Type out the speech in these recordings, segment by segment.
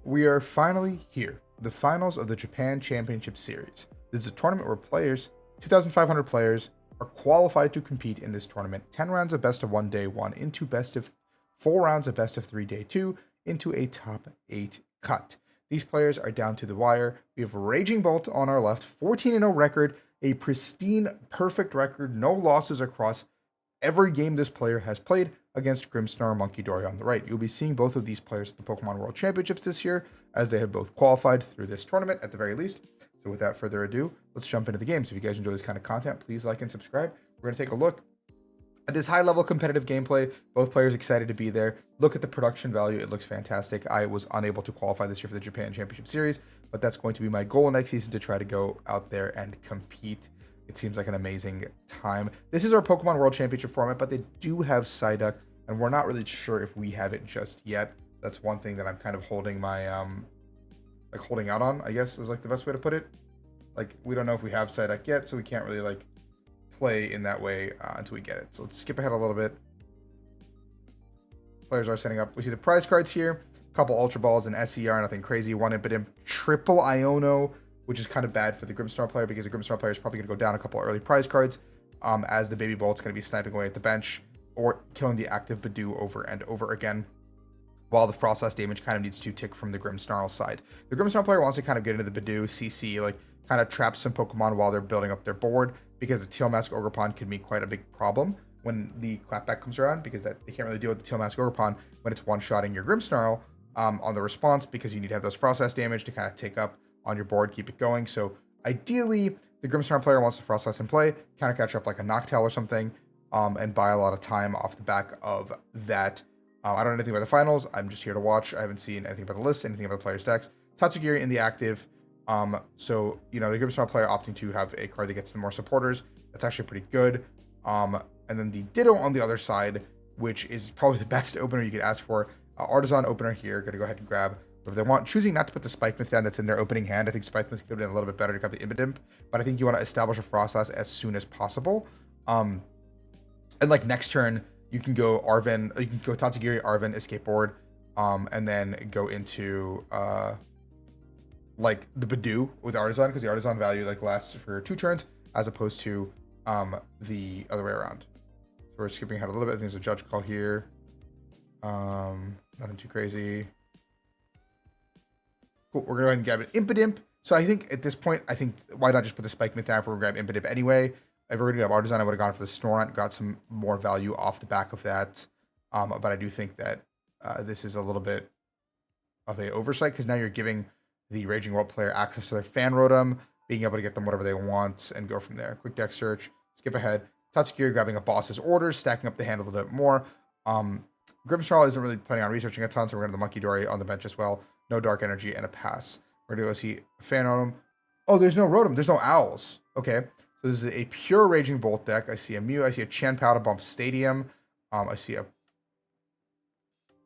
We are finally here, the finals of the Japan Championship Series. This is a tournament where players, 2,500 players, are qualified to compete in this tournament. 10 rounds of best of 1 day 1 into best of 4 rounds of best of 3 day 2 into a top 8 cut. These players are down to the wire. We have Raging Bolt on our left, 14-0 record, a pristine, perfect record, no losses across every game this player has played, against Grimmsnarl Monkey Dory on the right. You'll be seeing both of these players at the Pokemon World Championships this year, as they have both qualified through this tournament at the very least. So without further ado, let's jump into the games. If you guys enjoy this kind of content, please like and subscribe. We're going to take a look at this high-level competitive gameplay. Both players excited to be there. Look at the production value. It looks fantastic. I was unable to qualify this year for the Japan Championship Series, but that's going to be my goal next season, to try to go out there and compete. It seems like an amazing time. This is our Pokemon World Championship format, but they do have Psyduck, and we're not really sure if we have it just yet. That's one thing that I'm kind of holding my, holding out on, I guess, is like the best way to put it. Like, we don't know if we have Psyduck yet, so we can't really, like, play in that way until we get it. So let's skip ahead a little bit. Players are setting up. We see the prize cards here. A couple Ultra Balls and SER, nothing crazy. One Impidimp, triple Iono, which is kind of bad for the Grimmsnarl player, because the Grimmsnarl player is probably going to go down a couple early prize cards, as the Baby Bolt's going to be sniping away at the bench, or killing the active Badoo over and over again, while the Frostlass damage kind of needs to tick from the Grimmsnarl side. The Grimmsnarl player wants to kind of get into the Badoo CC, like kind of trap some Pokemon while they're building up their board, because the Teal Mask Ogrepon can be quite a big problem when the clapback comes around, because they can't really deal with the Teal Mask Ogrepon when it's one-shotting your Grimmsnarl on the response, because you need to have those Frostlass damage to kind of take up on your board, keep it going. So ideally, the Grimmsnarl player wants to Frostlass in play, kind of catch up like a Noctowl or something, and buy a lot of time off the back of that. I don't know anything about the finals. I'm just here to watch. I haven't seen anything about the list, anything about the player's decks. Tatsugiri in the active. So, you know, the Grimmsnarl player opting to have a card that gets them more supporters. That's actually pretty good. And then the Ditto on the other side, which is probably the best opener you could ask for. Artisan opener here. Going to go ahead and grab whatever they want. Choosing not to put the Spike Myth down that's in their opening hand. I think Spike Myth could have been a little bit better to grab the Impidimp, but I think you want to establish a Frostlass as soon as possible. And like next turn, you can go Arven, you can go Tatsugiri, Arven, Escape Board, and then go into like the Badoo with Artisan, because the Artisan value like lasts for 2 turns as opposed to the other way around. So we're skipping ahead a little bit. I think there's a judge call here. Nothing too crazy. Cool. We're gonna go ahead and grab an Impidimp. So I think at this point, why not just put the Spike Myth down if we're gonna grab Impidimp anyway? If we're gonna grab Artisan, I would have gone for the Snorunt, got some more value off the back of that. But I do think that this is a little bit of an oversight, because now you're giving the Raging World player access to their Fan Rotom, being able to get them whatever they want and go from there. Quick deck search, skip ahead. Tatsugiri grabbing a boss's orders, stacking up the hand a little bit more. Grimmsnarl isn't really planning on researching a ton, so we're going to the Monkey Dory on the bench as well. No Dark Energy and a pass. We're going to go see Fan Rotom. Oh, there's no Rotom. There's no Owls. Okay. So this is a pure Raging Bolt deck. I see a Mew. I see a Chanpao to bump Stadium. I see a...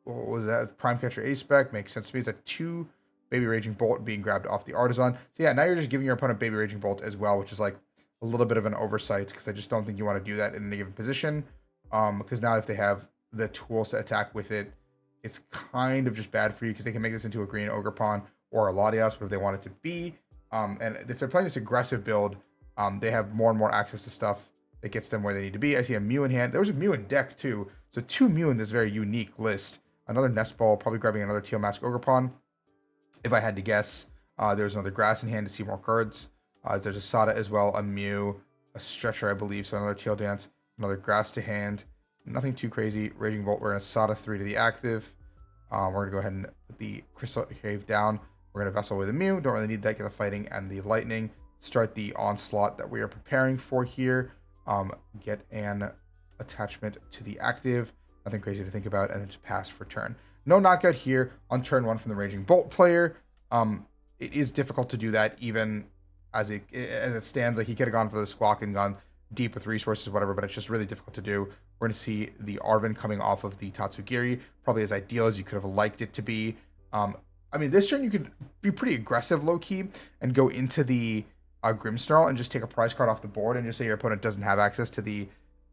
What was that? Prime Catcher A-Spec. Makes sense to me. It's a 2 Baby Raging Bolt being grabbed off the Artisan. So yeah, now you're just giving your opponent Baby Raging Bolt as well, which is like a little bit of an oversight, because I just don't think you want to do that in any given position. Because now if they have the tools to attack with it, it's kind of just bad for you, because they can make this into a green Ogrepon or a Latias, whatever they want it to be. And if they're playing this aggressive build, they have more and more access to stuff that gets them where they need to be. I see a Mew in hand. There was a Mew in deck too. So 2 Mew in this very unique list. Another Nest Ball, probably grabbing another Teal Mask Ogrepon, if I had to guess. There's another Grass in hand to see more cards. There's a Sada as well, a Mew, a Stretcher, I believe. So another Teal Dance, another Grass to hand. Nothing too crazy. Raging Bolt, we're going to Sada 3 to the active. We're going to go ahead and put the Crystal Cave down. We're going to Vessel with a Mew. Don't really need that. Get the Fighting and the Lightning. Start the onslaught that we are preparing for here. Get an attachment to the active. Nothing crazy to think about. And then just pass for turn. No knockout here on turn 1 from the Raging Bolt player. It is difficult to do that even as it stands. Like, he could have gone for the Squawk and gone deep with resources, whatever, but it's just really difficult to do. We're going to see the Arven coming off of the Tatsugiri, probably as ideal as you could have liked it to be. I mean, this turn you could be pretty aggressive low-key and go into the Grimmsnarl and just take a prize card off the board and just say your opponent doesn't have access to the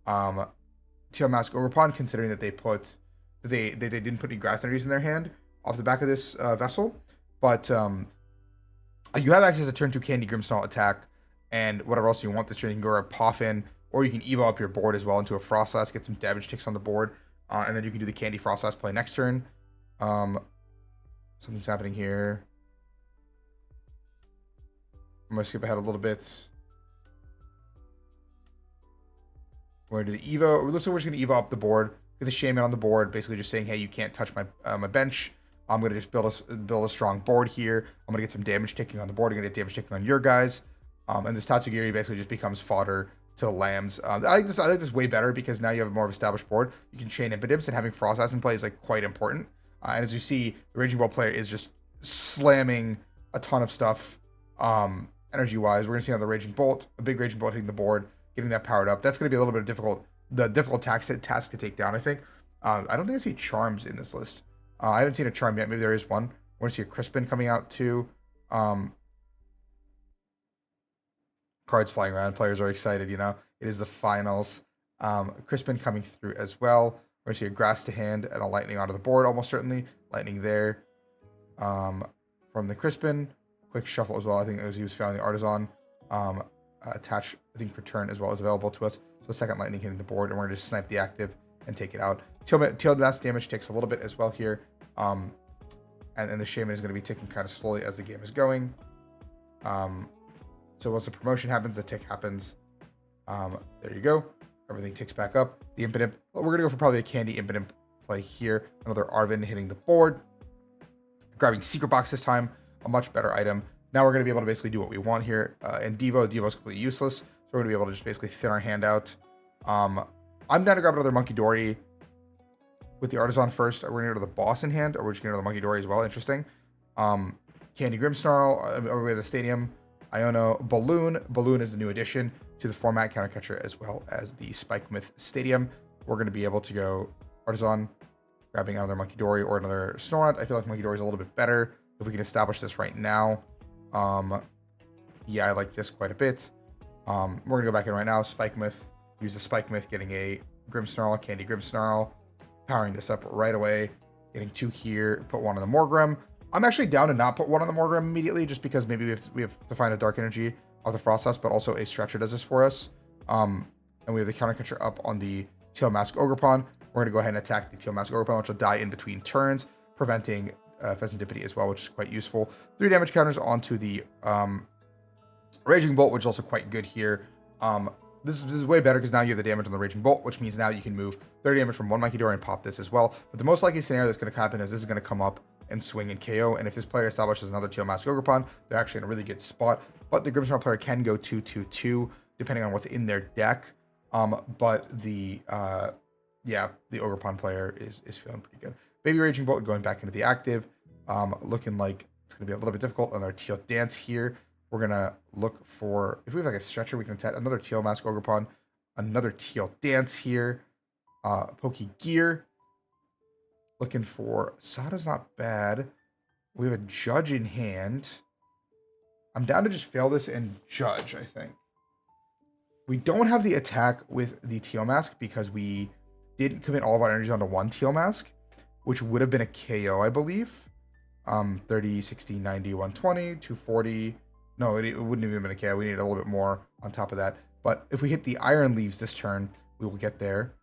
Teal Mask Ogrepon, considering that they didn't put any Grass Energies in their hand off the back of this Vessel. But you have access to turn 2 Candy Grimmsnarl attack and whatever else you want this turn. You can go grab Poffin, or you can Evo up your board as well into a Frostlass, get some damage ticks on the board, and then you can do the Candy Frostlass play next turn. Something's happening here. I'm going to skip ahead a little bit. We're going to do the Evo. It looks like we're just going to Evo up the board. Get the Shaman on the board, basically just saying, hey, you can't touch my bench. I'm going to just build a strong board here. I'm going to get some damage ticking on the board. I'm going to get damage ticking on your guys. And this Tatsugiri basically just becomes fodder to lambs. I like this way better because now you have a more established board. You can chain Impidimps, and having Frostlass in play is like quite important. And as you see, the Raging Bolt player is just slamming a ton of stuff energy-wise. We're going to see on the Raging Bolt, a big Raging Bolt hitting the board, getting that powered up. That's going to be a little bit difficult task to take down, I think. I don't think I see Charms in this list. I haven't seen a Charm yet. Maybe there is one. I want to see a Crispin coming out too. Cards flying around. Players are excited, you know. It is the finals. Crispin coming through as well. We're going to see a Grass to hand and a Lightning onto the board, almost certainly. Lightning there. From the Crispin. Quick shuffle as well. I think he was failing the Artisan. Attach, I think, for turn as well is available to us. So second Lightning hitting the board, and we're going to just snipe the active and take it out. Teal mass damage takes a little bit as well here. And the Shaman is going to be ticking kind of slowly as the game is going. So once the promotion happens, the tick happens. There you go. Everything ticks back up. The Impidimp, we're going to go for probably a Candy Impidimp play here. Another Arvin hitting the board. Grabbing Secret Box this time, a much better item. Now we're going to be able to basically do what we want here. And Devo is completely useless. So we're going to be able to just basically thin our hand out. I'm down to grab another Monkey Dory with the Artisan first. We're going to go to the boss in hand, or we're just going to go to the Monkey Dory as well. Interesting. Candy Grimmsnarl over the Stadium. Iono Balloon. Balloon is the new addition to the format, Countercatcher, as well as the Spike Myth Stadium. We're going to be able to go Artisan, grabbing another Monkey Dory or another Snorunt. I feel like Monkey Dory is a little bit better if we can establish this right now. Yeah, I like this quite a bit. We're going to go back in right now. Spike Myth. Use the Spike Myth, getting a Grimmsnarl, Candy Grimmsnarl. Powering this up right away. Getting 2 here. Put 1 on the Morgrim. I'm actually down to not put 1 on the Morgrim immediately, just because maybe we have to find a Dark Energy of the Frostlass, but also a Stretcher does this for us. And we have the Countercatcher up on the Teal Mask Ogrepon. We're going to go ahead and attack the Teal Mask Ogrepon, which will die in between turns, preventing Pheasantipity as well, which is quite useful. 3 damage counters onto the Raging Bolt, which is also quite good here. This is way better because now you have the damage on the Raging Bolt, which means now you can move 30 damage from 1 Monkey Dory and pop this as well. But the most likely scenario that's going to happen is this is going to come up and swing and KO. And if this player establishes another Teal Mask Ogrepon, they're actually in a really good spot. But the Grimmsnarl player can go 2/2/2 depending on what's in their deck. But the Ogrepon player is feeling pretty good. Baby Raging Bolt going back into the active, looking like it's going to be a little bit difficult. Another Teal Dance here. We're going to look for, if we have like a Stretcher, we can attack another Teal Mask Ogrepon, another Teal Dance here, Pokey Gear. Looking for, Sada's not bad. We have a Judge in hand. I'm down to just fail this and Judge, I think. We don't have the attack with the Teal Mask because we didn't commit all of our energies onto 1 Teal Mask, which would have been a KO, I believe. 30, 60, 90, 120, 240. No, it wouldn't have even been a KO. We need a little bit more on top of that. But if we hit the Iron Leaves this turn, we will get there.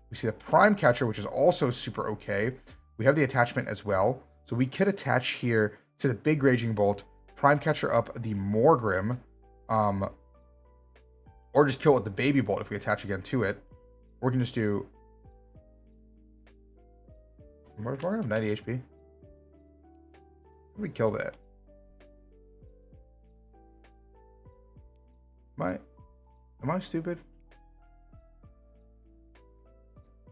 We see the Prime Catcher, which is also super okay. We have the attachment as well. So we could attach here to the big Raging Bolt, Prime Catcher up the Morgrim, or just kill it with the Baby Bolt if we attach again to it. Or we can just do... Morgrim, 90 HP. We kill that. Am I stupid?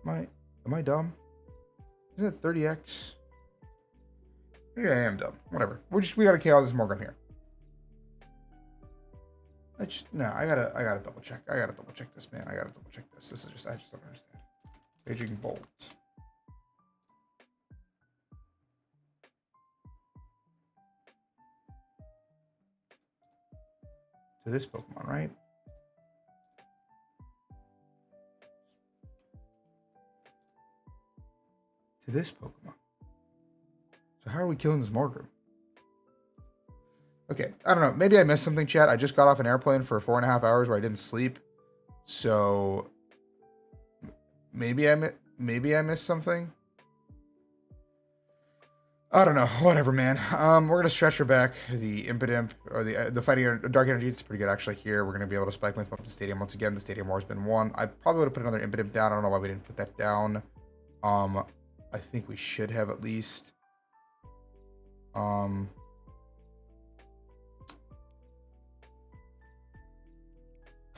Am I dumb? Isn't it 30x? Maybe I am dumb. Whatever. We gotta KO this Morgrim here. I gotta double check. I gotta double check this, man. I gotta double check this. I just don't understand. Raging Bolt. To this Pokemon, right? To this Pokemon. So how are we killing this Morgrim? Okay, I don't know. Maybe I missed something, chat. I just got off an airplane for 4.5 hours where I didn't sleep. So maybe I missed something. I don't know. Whatever, man. We're gonna stretch her back. The Impidimp or the fighting dark energy. It's pretty good actually. Here we're gonna be able to spike myth up the stadium once again. The stadium war has been won. I probably would have put another Impidimp down. I don't know why we didn't put that down. I think we should have at least.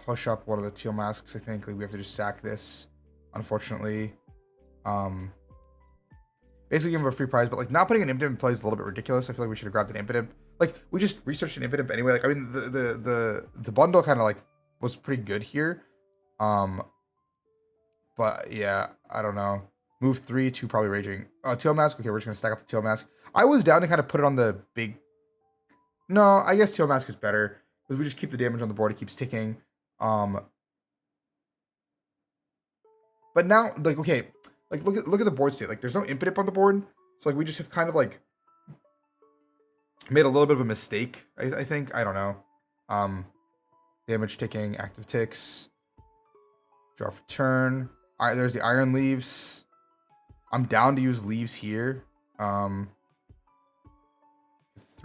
Push up one of the teal masks. I think like we have to just sack this. Unfortunately, basically give him a free prize, but like not putting an Impidimp in play is a little bit ridiculous. I feel like we should have grabbed an Impidimp. Like we just researched an Impidimp anyway. Like I mean the bundle kind of like was pretty good here. But yeah, I don't know. Move 3 to probably raging. Teal mask. Okay, we're just gonna stack up the teal mask. I was down to kind of put it on the big. No, I guess teal mask is better because we just keep the damage on the board. It keeps ticking. But now, like, okay, like look at the board state. Like, there's no Impidimp on the board, so like we just have kind of like made a little bit of a mistake. I think I don't know. Damage ticking, active ticks, draw for turn. All right, there's the iron leaves. I'm down to use leaves here. 3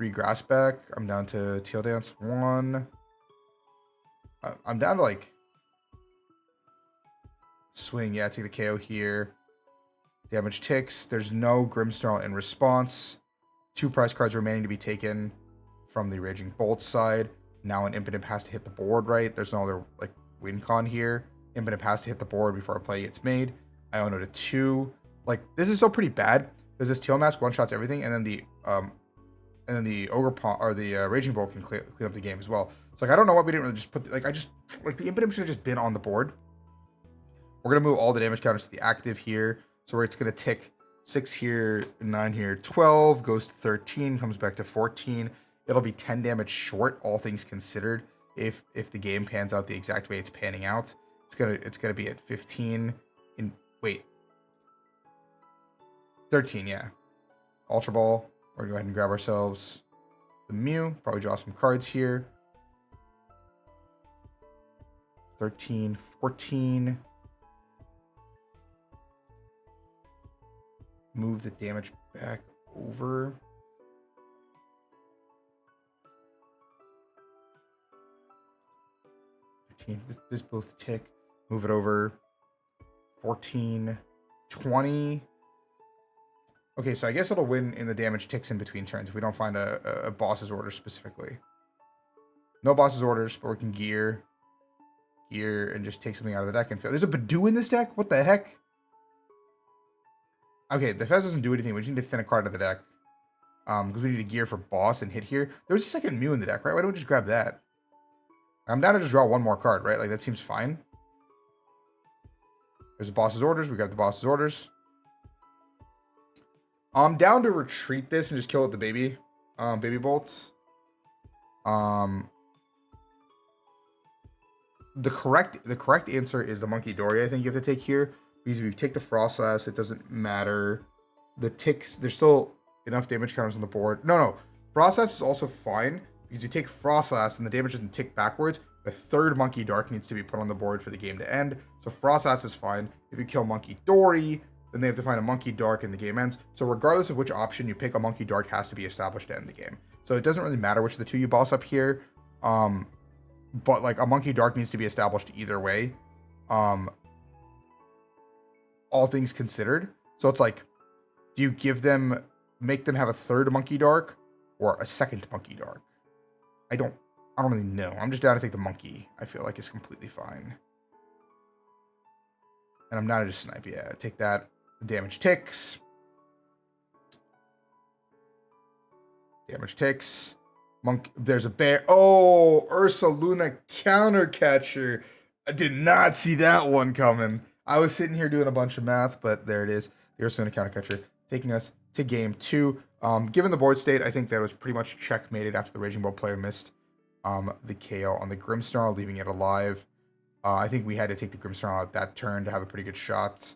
grass back. I'm down to teal dance 1. I'm down to like swing. Yeah, take the KO here. Damage ticks. There's no Grimmsnarl in response. 2 prize cards remaining to be taken from the Raging Bolt side. Now an Impidimp has to hit the board, right? There's no other like win con here. Impidimp has to hit the board before a play gets made. I own it at 2. Like this is still pretty bad because this Teal Mask one shots everything, and then the Ogrepon or the Raging Bolt can clean up the game as well. So like I don't know why we didn't really just put like the Impidimp should have just been on the board. We're gonna move all the damage counters to the active here, so where it's gonna tick 6 here, 9 here, 12 goes to 13, comes back to 14. It'll be 10 damage short, all things considered. If the game pans out the exact way it's panning out, it's gonna be at 15. In wait, 13, yeah. Ultra Ball. We're gonna go ahead and grab ourselves the Mew. Probably draw some cards here. 13, 14. Move the damage back over. 15. This both tick. Move it over. 14, 20. Okay, so I guess it'll win in the damage ticks in between turns if we don't find a boss's order specifically. No boss's orders, but we can gear and just take something out of the deck and fill. There's a Badoo in this deck? What the heck? Okay, the Fez doesn't do anything. We just need to thin a card out of the deck. Because we need to gear for boss and hit here. There's a second Mew in the deck, right? Why don't we just grab that? I'm down to just draw one more card, right? Like, that seems fine. There's the boss's orders. We got the boss's orders. I'm down to retreat this and just kill it with the baby bolts. The correct answer is the Monkey Dory. I think you have to take here because if you take the Frost Lass, it doesn't matter. The ticks, there's still enough damage counters on the board. No, Frost Lass is also fine because you take Frost Lass and the damage doesn't tick backwards. The third Monkey Dark needs to be put on the board for the game to end. So Frost Lass is fine. If you kill Monkey Dory, then they have to find a Monkey Dark and the game ends. So regardless of which option you pick, a Monkey Dark has to be established to end the game. So it doesn't really matter which of the two you boss up here. But like a Monkey Dark needs to be established either way. All things considered. So it's like, do you make them have a third Monkey Dark or a second Monkey Dark? I don't really know. I'm just down to take the monkey. I feel like it's completely fine. And I'm down to just snipe. Yeah, take that. Damage ticks. Damage ticks. Monk. There's a bear. Oh, Ursa Luna counter catcher. I did not see that one coming. I was sitting here doing a bunch of math, but there it is. The Ursa Luna counter catcher taking us to game 2. Given the board state, I think that was pretty much checkmated after the Raging Bull player missed the KO on the Grimmsnarl, leaving it alive. I think we had to take the Grimmsnarl out that turn to have a pretty good shot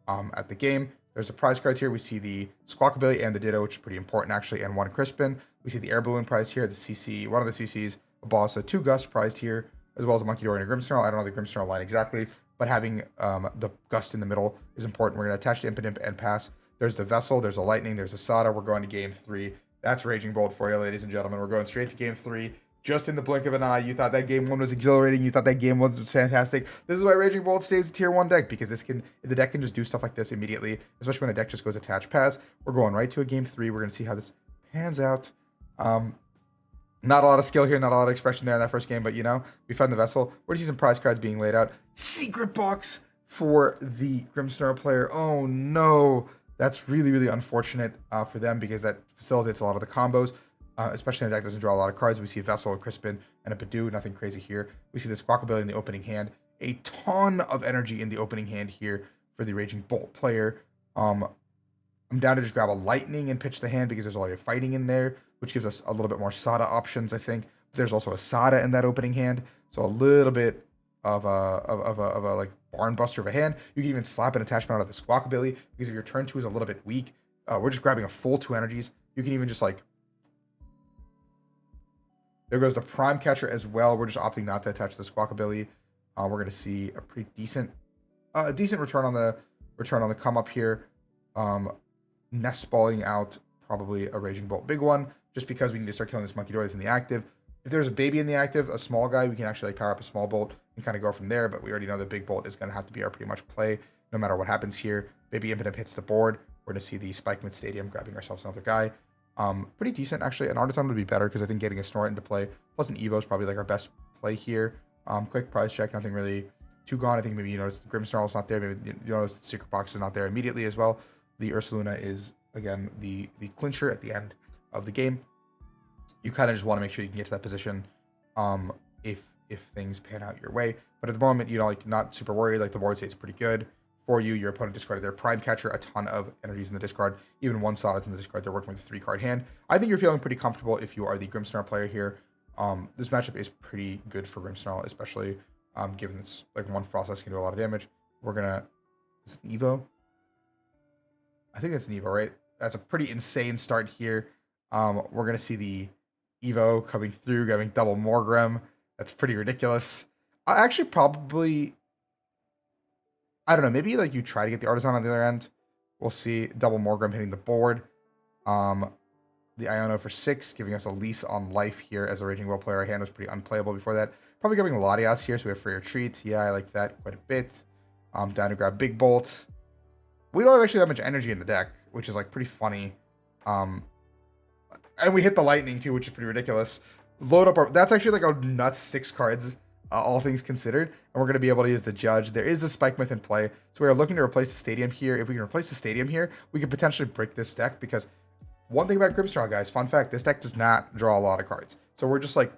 at the game. There's the prize cards here. We see the Squawkabilly and the Ditto, which is pretty important actually, and one Crispin. We see the Air Balloon prize here, the CC, one of the CCs, a boss, so 2 Gust prized here, as well as a Monkey Dory and a Grimmsnarl. I don't know the Grimmsnarl line exactly, but having the Gust in the middle is important. We're going to attach to Impidimp and pass. There's the Vessel, there's a Lightning, there's a Sada. We're going to game 3. That's Raging Bolt for you, ladies and gentlemen. We're going straight to game 3. Just in the blink of an eye, you thought that game 1 was exhilarating. You thought that game 1 was fantastic. This is why Raging Bolt stays a tier 1 deck, because the deck can just do stuff like this immediately, especially when a deck just goes attach pass. We're going right to a game 3. We're going to see how this pans out. Not a lot of skill here, not a lot of expression there in that first game, but we find the Vessel. We're going to see some prize cards being laid out. Secret box for the Grimmsnarl player. Oh no, that's really, really unfortunate for them, because that facilitates a lot of the combos. Especially in a deck that doesn't draw a lot of cards. We see a Vessel, a Crispin, and a Badoo. Nothing crazy here. We see this Squawkabilly in the opening hand. A ton of energy in the opening hand here for the Raging Bolt player. I'm down to just grab a Lightning and pitch the hand, because there's all your fighting in there, which gives us a little bit more Sada options, I think. But there's also a Sada in that opening hand, so a little bit of a like barn buster of a hand. You can even slap an attachment out of the Squawkabilly, because if your turn 2 is a little bit weak, we're just grabbing a full 2 energies. You can even just like... There goes the Prime Catcher as well. We're just opting not to attach the Squawkabilly. We're going to see a pretty decent return on the come up here. Nest balling out probably a Raging Bolt big one, just because we need to start killing this Monkey Dory that's in the active. If there's a baby in the active, a small guy, we can actually like power up a small bolt and kind of go from there. But we already know the big bolt is going to have to be our pretty much play no matter what happens here. Baby Impidimp hits the board. We're going to see the Spike Mid Stadium grabbing ourselves another guy. Pretty decent actually. An Artisan would be better, because I think getting a Snort into play plus an Evo is probably like our best play here. Quick prize check, nothing really too gone. I think maybe you notice the Grimmsnarl is not there. Maybe you notice the Secret Box is not there immediately as well. The Ursaluna is again the clincher at the end of the game. You kind of just want to make sure you can get to that position if things pan out your way. But at the moment, like not super worried. Like the board state's pretty good for you. Your opponent discarded their Prime Catcher, a ton of energies in the discard, even 1 slot in the discard. They're working with a 3-card hand. I think you're feeling pretty comfortable if you are the Grimmsnarl player here. This matchup is pretty good for Grimmsnarl, especially given it's like 1 Frost can do a lot of damage. We're gonna... Is it an Evo? I think that's an Evo, right? That's a pretty insane start here. We're gonna see the Evo coming through, grabbing double Morgrem. That's pretty ridiculous. I actually probably... I don't know, maybe like you try to get the Artisan on the other end. We'll see. Double Morgrem hitting the board. The Iono for 6, giving us a lease on life here as a Raging Bolt player. Our hand was pretty unplayable before that. Probably grabbing Latias here, so we have Free Retreat. Yeah, I like that quite a bit. Down to grab Big Bolt. We don't have actually that much energy in the deck, which is like pretty funny. And we hit the Lightning too, which is pretty ridiculous. Load up our... That's actually like a nuts 6 cards. All things considered, and we're going to be able to use the Judge. There is a Spike Myth in play, so we are looking to replace the Stadium here. If we can replace the Stadium here, we could potentially break this deck, because one thing about Grimmsnarl, guys, fun fact, this deck does not draw a lot of cards. So we're just like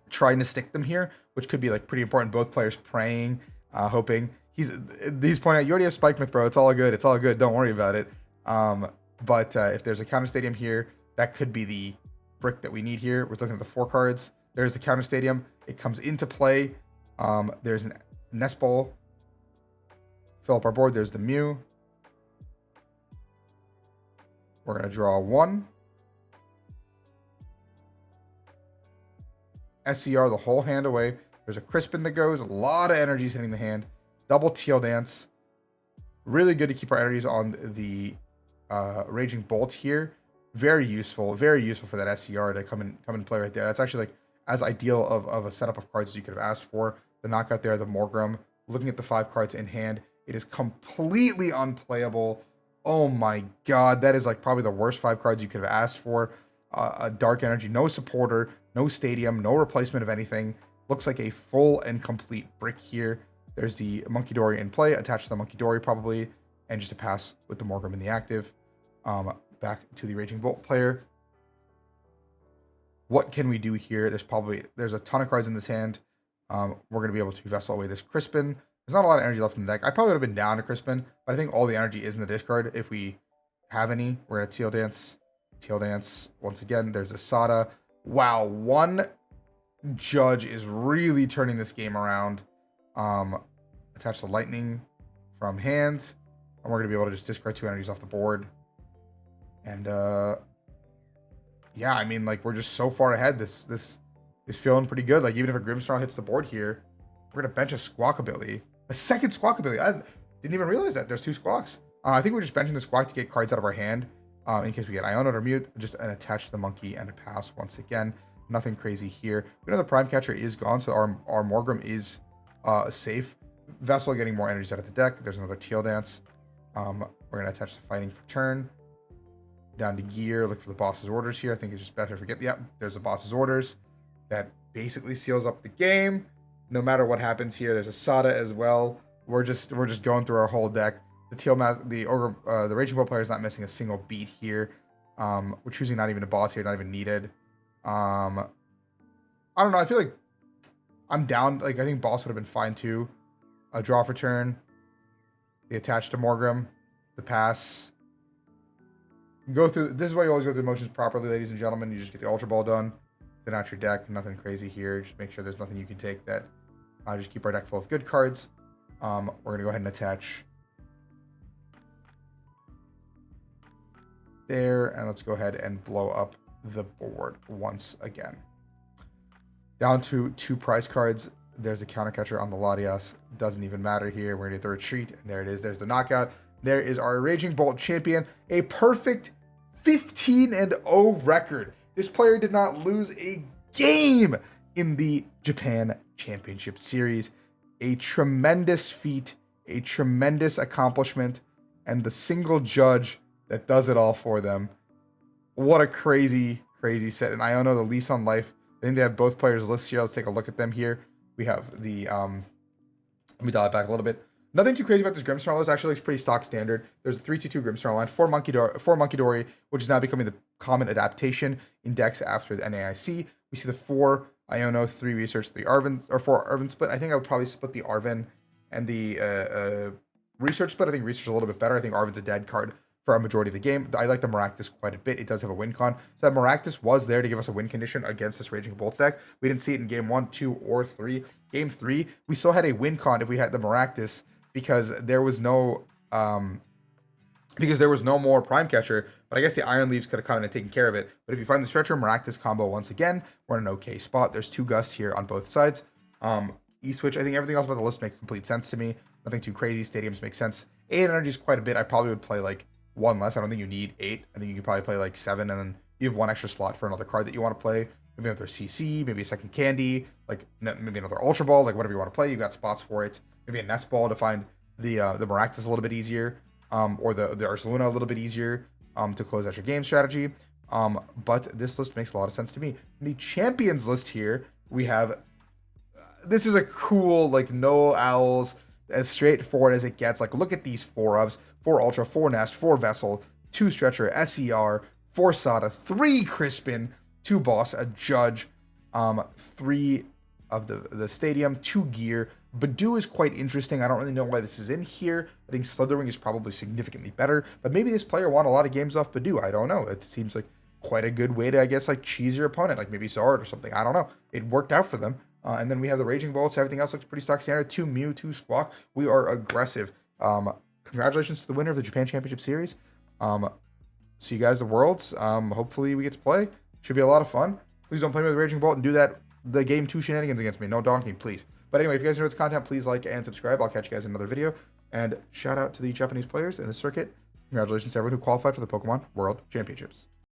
trying to stick them here, which could be like pretty important. Both players praying, hoping. He's pointing out, you already have Spike Myth, bro. It's all good. It's all good. Don't worry about it. But if there's a counter Stadium here, that could be the brick that we need here. We're looking at the 4 cards. There's the counter Stadium. It comes into play. There's a Nest Ball. Fill up our board. There's the Mew. We're going to draw 1. SCR the whole hand away. There's a Crispin that goes. A lot of energies hitting the hand. Double Teal Dance. Really good to keep our energies on the Raging Bolt here. Very useful for that SCR to come in play right there. That's actually like as ideal of a setup of cards as you could have asked for. The knockout there, the Morgrem. Looking at the 5 cards in hand, it is completely unplayable. Oh my god, that is like probably the worst 5 cards you could have asked for. A Dark Energy, no supporter, no Stadium, no replacement of anything. Looks like a full and complete brick here. There's the Monkey Dory in play, attached to the Monkey Dory probably, and just a pass with the Morgrem in the active. Back to the Raging Bolt player. What can we do here? There's a ton of cards in this hand. We're going to be able to Vessel away this Crispin. There's not a lot of energy left in the deck. I probably would have been down to Crispin, but I think all the energy is in the discard if we have any. We're going to Teal Dance. Teal Dance. Once again, there's a Sada. Wow, 1 Judge is really turning this game around. Attach the Lightning from hand. And we're going to be able to just discard 2 energies off the board. And, yeah, I mean, like, we're just so far ahead. This is feeling pretty good. Like, even if a Grimmsnarl hits the board here, we're going to bench a Squawk ability. A second Squawk ability. I didn't even realize that. There's 2 Squawks. I think we're just benching the Squawk to get cards out of our hand. In case we get Ionoed or Mute. Just an attach the Monkey and a pass once again. Nothing crazy here. We know the Prime Catcher is gone, so our Morgrim is safe. Vessel getting more energies out of the deck. There's another Teal Dance. We're going to attach the Fighting for turn. Down to Gear. Look for the boss's orders here. I think it's just better if we get... Yep, there's the boss's orders. That basically seals up the game. No matter what happens here, there's a Sada as well. We're just going through our whole deck. The the Raging Bull player is not missing a single beat here. We're choosing not even a boss here, not even needed. I don't know. I feel like I'm down. Like, I think boss would have been fine too. A draw for turn. The attach to Morgrim. The pass. Go through. This is why you always go through the motions properly, ladies and gentlemen. You just get the Ultra Ball done. Then out your deck. Nothing crazy here. Just make sure there's nothing you can take that. Just keep our deck full of good cards. We're gonna go ahead and attach there, and let's go ahead and blow up the board once again. Down to 2 prize cards. There's a counter catcher on the Latias. Doesn't even matter here. We're gonna get the retreat, and there it is. There's the knockout. There is our Raging Bolt champion. A perfect 15-0 record. This player did not lose a game in the Japan Championship Series. A tremendous feat, a tremendous accomplishment, and the single judge that does it all for them. What a crazy, crazy set. And Iono, the lease on life. I think they have both players listed here. Let's take a look at them here. We have the, let me dial it back a little bit. Nothing too crazy about this Grimmsnarl. This actually looks pretty stock standard. There's a 3/2/2 Grimmsnarl line, 4 Monkey Dory, which is now becoming the common adaptation in decks after the NAIC. We see the 4 Iono, 3 Research, 3 Arven, or 4 Arven split. I think I would probably split the Arven and the Research split. I think Research is a little bit better. I think Arven's a dead card for a majority of the game. I like the Maractus quite a bit. It does have a win con. So that Maractus was there to give us a win condition against this Raging Bolt deck. We didn't see it in game 1, 2, or 3. Game 3, we still had a win con if we had the Maractus because there was no more Prime Catcher. But I guess the Iron Leaves could have come in and taken care of it. But if you find the Stretcher Maractus combo once again, we're in an okay spot. There's 2 Gusts here on both sides. E-Switch, I think everything else about the list makes complete sense to me. Nothing too crazy. Stadiums make sense. 8 energy is quite a bit. I probably would play like 1 less. I don't think you need 8. I think you could probably play like 7, and then you have 1 extra slot for another card that you want to play. Maybe another CC, maybe a second Candy, like maybe another Ultra Ball, like whatever you want to play. You've got spots for it. Maybe a Nest Ball to find the Maractus a little bit easier, or the Ursaluna a little bit easier to close out your game strategy. But this list makes a lot of sense to me. In the Champions list here, we have this is a cool, like, no owls, as straightforward as it gets. Like, look at these 4 ofs: 4 Ultra, 4 Nest, 4 Vessel, 2 Stretcher, SER, 4 Sada, 3 Crispin, 2 Boss, a Judge, 3 of the Stadium, 2 Gear. Badu is quite interesting. I don't really know why this is in here. I think Slithering is probably significantly better, but maybe this player won a lot of games off Badu. I don't know. It seems like quite a good way to, I guess, like, cheese your opponent, like maybe Zard or something. I don't know. It worked out for them. And then we have the Raging Bolts. Everything else looks pretty stock standard. 2 Mew, 2 Squawk. We are aggressive. Congratulations to the winner of the Japan Championship Series. See you guys at the Worlds. Hopefully we get to play. Should be a lot of fun. Please don't play me with Raging Bolt and do the game 2 shenanigans against me. No donkey, please. But anyway, if you guys enjoyed this content, please like and subscribe. I'll catch you guys in another video. And shout out to the Japanese players in the circuit. Congratulations to everyone who qualified for the Pokemon World Championships.